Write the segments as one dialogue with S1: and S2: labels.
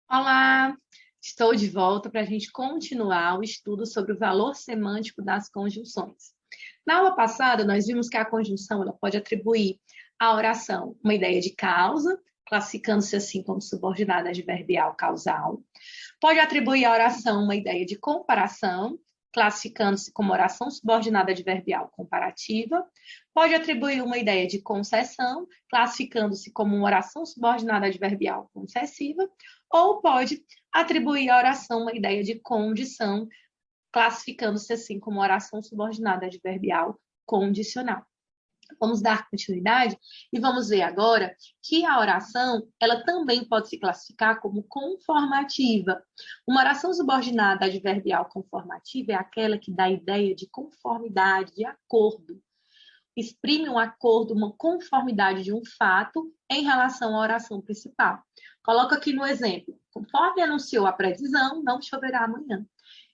S1: Olá, estou de volta para a gente continuar o estudo sobre o valor semântico das conjunções. Na aula passada, nós vimos que a conjunção ela pode atribuir à oração uma ideia de causa, classificando-se assim como subordinada adverbial causal. Pode atribuir à oração uma ideia de comparação, classificando-se como oração subordinada adverbial comparativa. Pode atribuir uma ideia de concessão, classificando-se como uma oração subordinada adverbial concessiva. Ou pode atribuir à oração uma ideia de condição, classificando-se assim como oração subordinada adverbial condicional. Vamos dar continuidade e vamos ver agora que a oração, ela também pode se classificar como conformativa. Uma oração subordinada adverbial conformativa é aquela que dá a ideia de conformidade, de acordo. Exprime um acordo, uma conformidade de um fato em relação à oração principal. Coloco aqui no exemplo. Conforme anunciou a previsão, não choverá amanhã.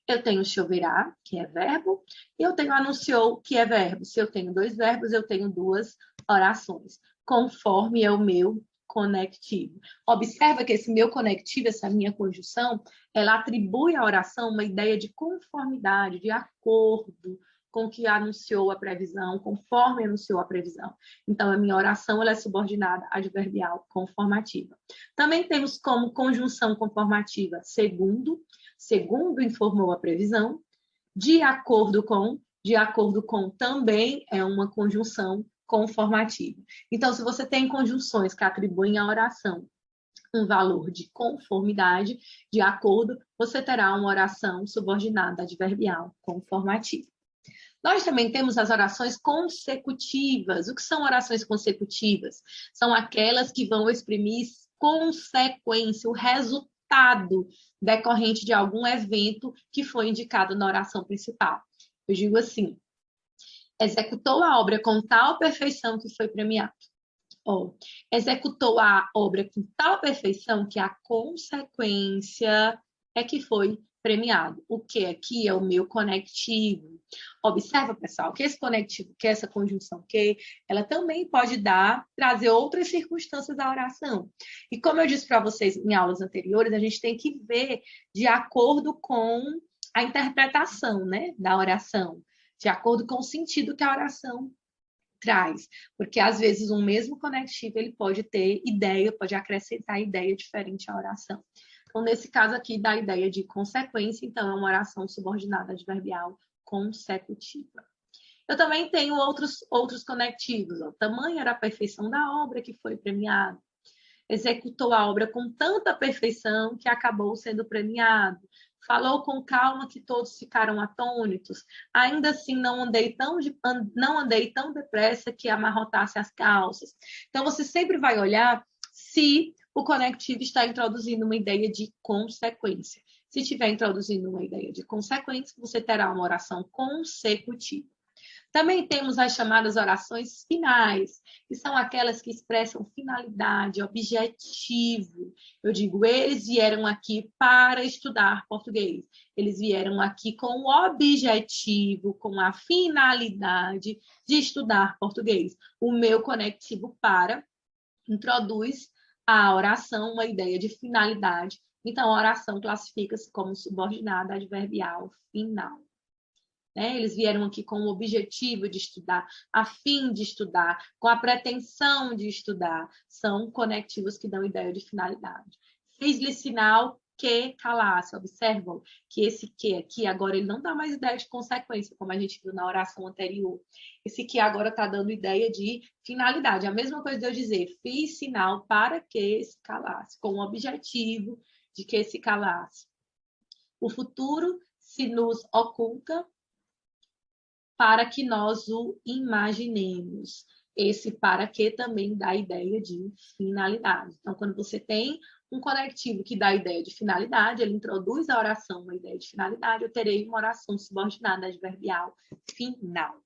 S1: Eu tenho choverá, que é verbo, e eu tenho anunciou, que é verbo. Se eu tenho dois verbos, eu tenho duas orações. Conforme é o meu conectivo. Observa que esse meu conectivo, essa minha conjunção, ela atribui à oração uma ideia de conformidade, de acordo com o que anunciou a previsão, conforme anunciou a previsão. Então, a minha oração ela é subordinada adverbial conformativa. Também temos como conjunção conformativa segundo informou a previsão, de acordo com também é uma conjunção conformativa. Então, se você tem conjunções que atribuem à oração um valor de conformidade, de acordo, você terá uma oração subordinada adverbial conformativa. Nós também temos as orações consecutivas. O que são orações consecutivas? São aquelas que vão exprimir consequência, o resultado decorrente de algum evento que foi indicado na oração principal. Eu digo assim: executou a obra com tal perfeição que foi premiado. Ou executou a obra com tal perfeição que a consequência é que foi premiado. O que aqui é o meu conectivo. Observa, pessoal, que esse conectivo, que essa conjunção que, ela também pode trazer outras circunstâncias à oração. E como eu disse para vocês em aulas anteriores, a gente tem que ver de acordo com a interpretação, né, da oração, de acordo com o sentido que a oração traz, porque às vezes um mesmo conectivo ele pode ter ideia, pode acrescentar ideia diferente à oração. Então, nesse caso aqui, dá a ideia de consequência, então é uma oração subordinada adverbial consecutiva. Eu também tenho outros conectivos. Ó. Tamanho era a perfeição da obra que foi premiado. Executou a obra com tanta perfeição que acabou sendo premiado. Falou com calma que todos ficaram atônitos. Ainda assim, não andei tão depressa que amarrotasse as calças. Então, você sempre vai olhar se o conectivo está introduzindo uma ideia de consequência. Se estiver introduzindo uma ideia de consequência, você terá uma oração consecutiva. Também temos as chamadas orações finais, que são aquelas que expressam finalidade, objetivo. Eu digo, eles vieram aqui para estudar português. Eles vieram aqui com o objetivo, com a finalidade de estudar português. O meu conectivo para introduz a oração uma ideia de finalidade. Então, a oração classifica-se como subordinada adverbial final. Né? Eles vieram aqui com o objetivo de estudar, a fim de estudar, com a pretensão de estudar. São conectivos que dão ideia de finalidade. Fiz-lhe sinal que calasse. Observam que esse que aqui agora ele não dá mais ideia de consequência, como a gente viu na oração anterior. Esse que agora está dando ideia de finalidade. A mesma coisa de eu dizer, fiz sinal para que se calasse, com o objetivo de que se calasse. O futuro se nos oculta para que nós o imaginemos. Esse para que também dá a ideia de finalidade. Então, quando você tem um conectivo que dá a ideia de finalidade, ele introduz a oração uma ideia de finalidade, eu terei uma oração subordinada adverbial final.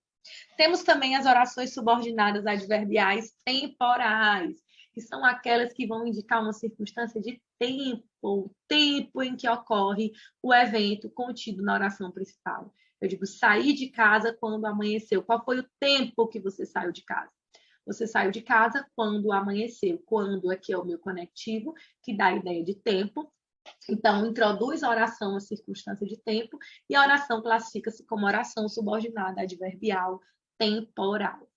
S1: Temos também as orações subordinadas adverbiais temporais, que são aquelas que vão indicar uma circunstância de tempo, o tempo em que ocorre o evento contido na oração principal. Eu digo, saí de casa quando amanheceu. Qual foi o tempo que você saiu de casa? Você saiu de casa quando amanheceu. Quando aqui é o meu conectivo, que dá a ideia de tempo. Então, introduz a oração à circunstância de tempo e a oração classifica-se como oração subordinada adverbial temporal.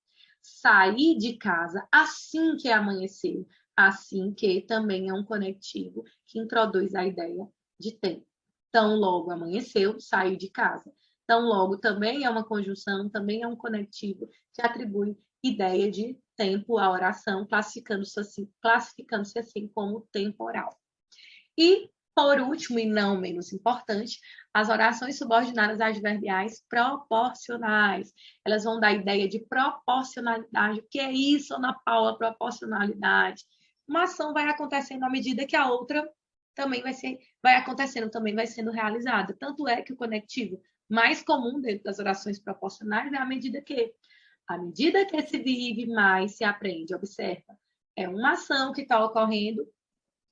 S1: Sair de casa assim que amanheceu, assim que também é um conectivo que introduz a ideia de tempo. Tão logo amanheceu, saiu de casa. Tão logo também é uma conjunção, também é um conectivo que atribui ideia de tempo à oração, classificando-se assim como temporal. E, por último, e não menos importante, as orações subordinadas adverbiais proporcionais. Elas vão dar a ideia de proporcionalidade. O que é isso, Ana Paula, proporcionalidade? Uma ação vai acontecendo à medida que a outra também vai acontecendo, também vai sendo realizada. Tanto é que o conectivo mais comum dentro das orações proporcionais é à medida que se vive, mais se aprende. Observa, é uma ação que está ocorrendo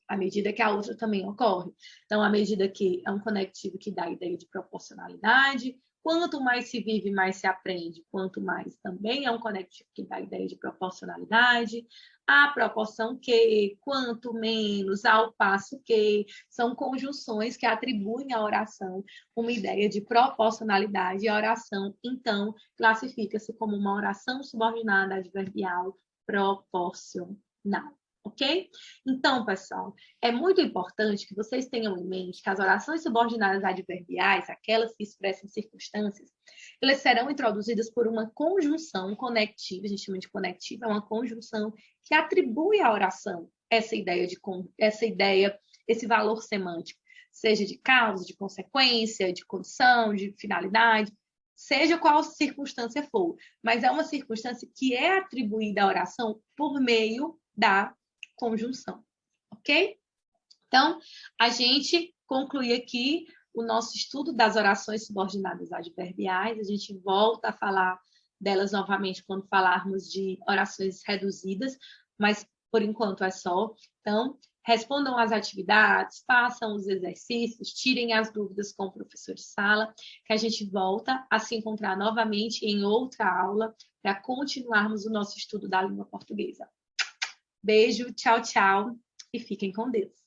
S1: à medida que a outra também ocorre. Então, à medida que é um conectivo que dá a ideia de proporcionalidade, quanto mais se vive, mais se aprende, quanto mais também é um conectivo que dá a ideia de proporcionalidade, a proporção que, quanto menos, ao passo que, são conjunções que atribuem à oração uma ideia de proporcionalidade, e a oração, então, classifica-se como uma oração subordinada adverbial proporcional. Ok? Então, pessoal, é muito importante que vocês tenham em mente que as orações subordinadas adverbiais, aquelas que expressam circunstâncias, elas serão introduzidas por uma conjunção conectiva, a gente chama de conectiva, é uma conjunção que atribui à oração essa ideia, esse valor semântico, seja de causa, de consequência, de condição, de finalidade, seja qual circunstância for, mas é uma circunstância que é atribuída à oração por meio da conjunção, ok? Então, a gente conclui aqui o nosso estudo das orações subordinadas adverbiais. A gente volta a falar delas novamente quando falarmos de orações reduzidas, mas por enquanto é só. Então, respondam às atividades, façam os exercícios, tirem as dúvidas com o professor de sala, que a gente volta a se encontrar novamente em outra aula para continuarmos o nosso estudo da língua portuguesa. Beijo, tchau, tchau e fiquem com Deus.